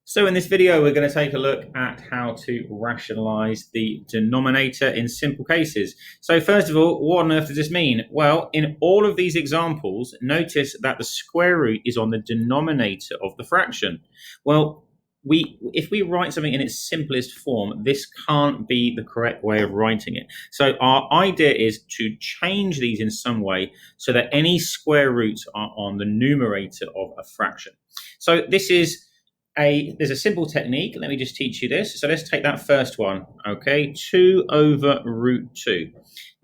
So in this video, we're going to take a look at how to rationalize the denominator in simple cases. So first of all, what on earth does this mean? Well, in all of these examples, notice that the square root is on the denominator of the fraction. Well, if we write something in its simplest form, this can't be the correct way of writing it. So our idea is to change these in some way so that any square roots are on the numerator of a fraction. So there's a simple technique. Let me just teach you this. So let's take that first one, okay? 2 over root 2.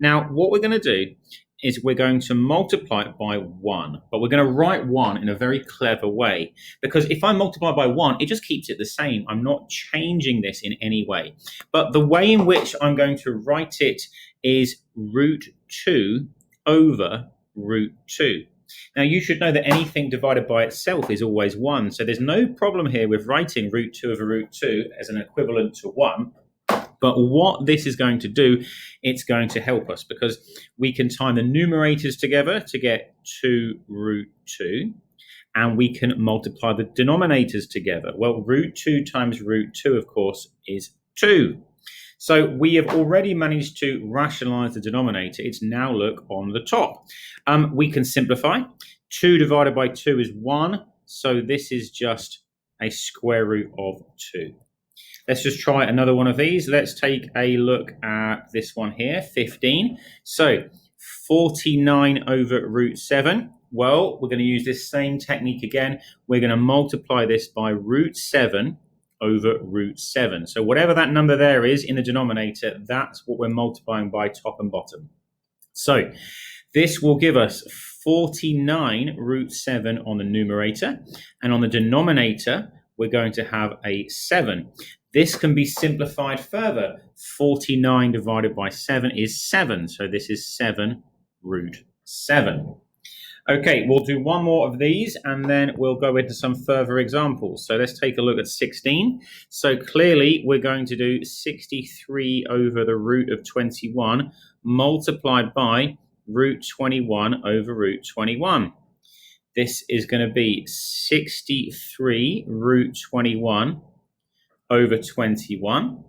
Now, what we're going to do is we're going to multiply it by 1, but we're going to write 1 in a very clever way, because if I multiply by 1, it just keeps it the same. I'm not changing this in any way. But the way in which I'm going to write it is root 2 over root 2. Now, you should know that anything divided by itself is always 1. So there's no problem here with writing root 2 over root 2 as an equivalent to 1. But what this is going to do, it's going to help us because we can time the numerators together to get 2 root 2. And we can multiply the denominators together. Well, root 2 times root 2, of course, is 2. So we have already managed to rationalize the denominator. It's now look on the top. We can simplify. 2 divided by 2 is 1. So this is just a square root of 2. Let's just try another one of these. Let's take a look at this one here, 15. So 49 over root 7. Well, we're going to use this same technique again. We're going to multiply this by root 7 over root 7. So whatever that number there is in the denominator, that's what we're multiplying by top and bottom. So this will give us 49 root 7 on the numerator, and on the denominator, we're going to have a 7. This can be simplified further. 49 divided by 7 is 7. So this is 7 root 7. Okay, we'll do one more of these and then we'll go into some further examples. So let's take a look at 16. So clearly we're going to do 63 over the root of 21 multiplied by root 21 over root 21. This is going to be 63 root 21 over 21.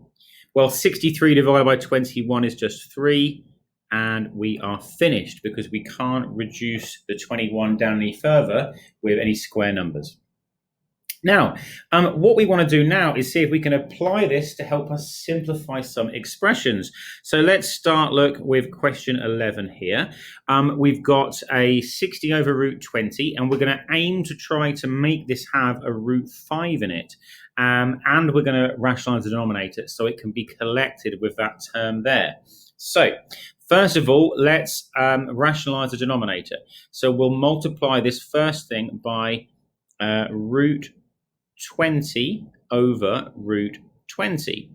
Well, 63 divided by 21 is just 3. And we are finished because we can't reduce the 21 down any further with any square numbers. Now, what we want to do now is see if we can apply this to help us simplify some expressions. So let's start look with question 11 here. We've got a 60 over root 20, and we're going to aim to try to make this have a root 5 in it. And we're going to rationalize the denominator so it can be collected with that term there. So first of all, let's rationalize the denominator. So we'll multiply this first thing by root 20 over root 20.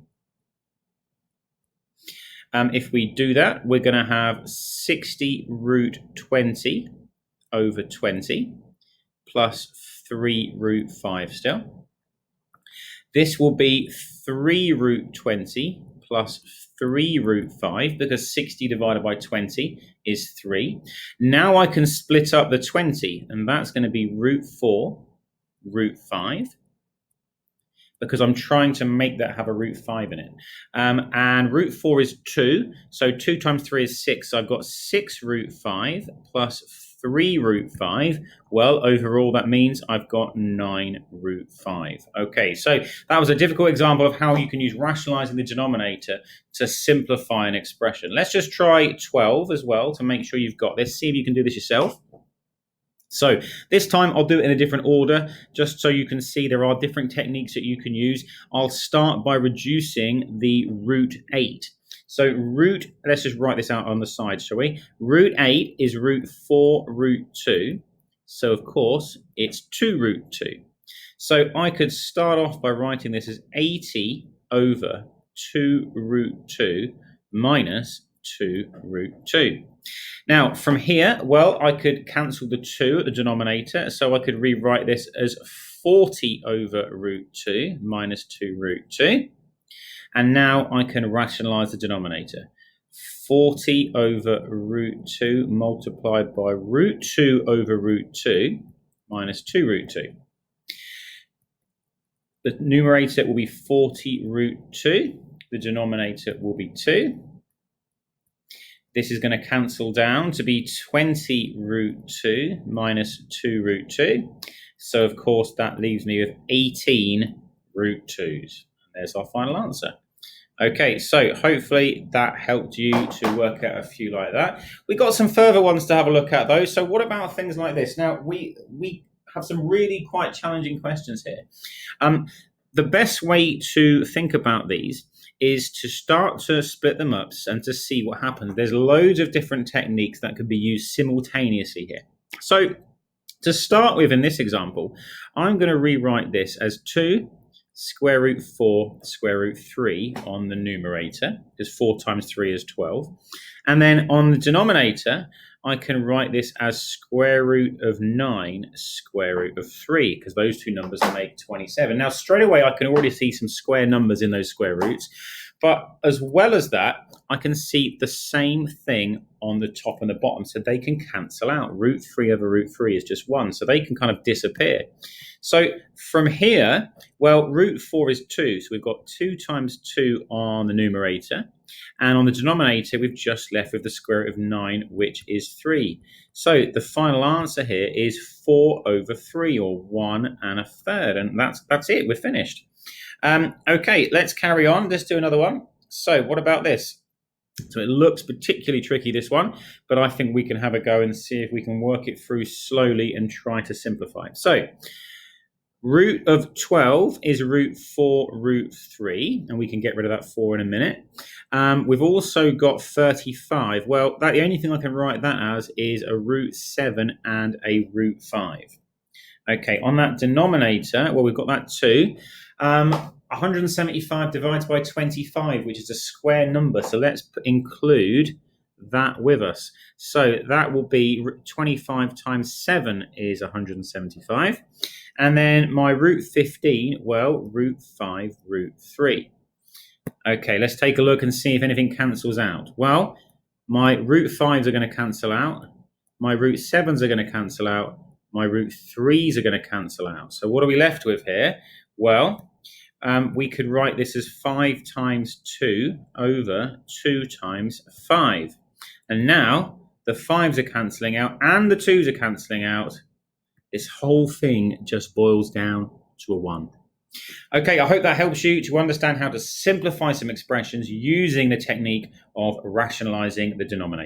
If we do that, we're going to have 60 root 20 over 20 plus 3 root 5 still. This will be 3 root 20 plus 3 root 5, because 60 divided by 20 is 3. Now I can split up the 20, and that's going to be root 4, root 5, because I'm trying to make that have a root 5 in it. And root 4 is 2, so 2 times 3 is 6. So I've got 6 root 5 plus 3 root 5. Well, overall, that means I've got 9 root 5. Okay, so that was a difficult example of how you can use rationalizing the denominator to simplify an expression. Let's just try 12 as well to make sure you've got this. See if you can do this yourself. So this time I'll do it in a different order, just so you can see there are different techniques that you can use. I'll start by reducing the root 8. So let's just write this out on the side, shall we? Root 8 is root 4 root 2. So, of course, it's 2 root 2. So I could start off by writing this as 80 over 2 root 2 minus 2 root 2. Now, from here, well, I could cancel the 2 at the denominator. So I could rewrite this as 40 over root 2 minus 2 root 2. And now I can rationalize the denominator. 40 over root 2 multiplied by root 2 over root 2 minus 2 root 2. The numerator will be 40 root 2. The denominator will be 2. This is going to cancel down to be 20 root 2 minus 2 root 2. So, of course, that leaves me with 18 root 2s. There's our final answer. Okay, so hopefully that helped you to work out a few like that. We got some further ones to have a look at, though. So what about things like this? Now, we have some really quite challenging questions here. The best way to think about these is to start to split them up and to see what happens. There's loads of different techniques that could be used simultaneously here. So to start with, in this example, I'm going to rewrite this as 2 square root 4 square root 3 on the numerator, because 4 times 3 is 12. And then on the denominator, I can write this as square root of 9 square root of 3, because those two numbers make 27. Now, straight away, I can already see some square numbers in those square roots. But as well as that, I can see the same thing on the top and the bottom, so they can cancel out. Root 3 over root 3 is just 1, so they can kind of disappear. So from here, well, root 4 is 2, so we've got 2 times 2 on the numerator. And on the denominator, we've just left with the square root of 9, which is 3. So the final answer here is 4 over 3, or 1 1/3. And that's it. We're finished. Okay, let's carry on. Let's do another one. So what about this? So it looks particularly tricky, this one, but I think we can have a go and see if we can work it through slowly and try to simplify it. So root of 12 is root 4 root 3, and we can get rid of that 4 in a minute. We've also got 35. Well, the only thing I can write that as is a root 7 and a root 5. Okay, on that denominator, well, we've got that too. 175 divides by 25, which is a square number. So let's include that with us. So that will be 25 times 7 is 175. And then my root 15, well, root 5 root 3. Okay, let's take a look and see if anything cancels out. Well, my root 5s are going to cancel out. My root 7s are going to cancel out. My root 3s are going to cancel out. So what are we left with here? Well, we could write this as 5 times 2 over 2 times 5. And now the 5s are cancelling out and the 2s are cancelling out. This whole thing just boils down to a 1. Okay, I hope that helps you to understand how to simplify some expressions using the technique of rationalizing the denominator.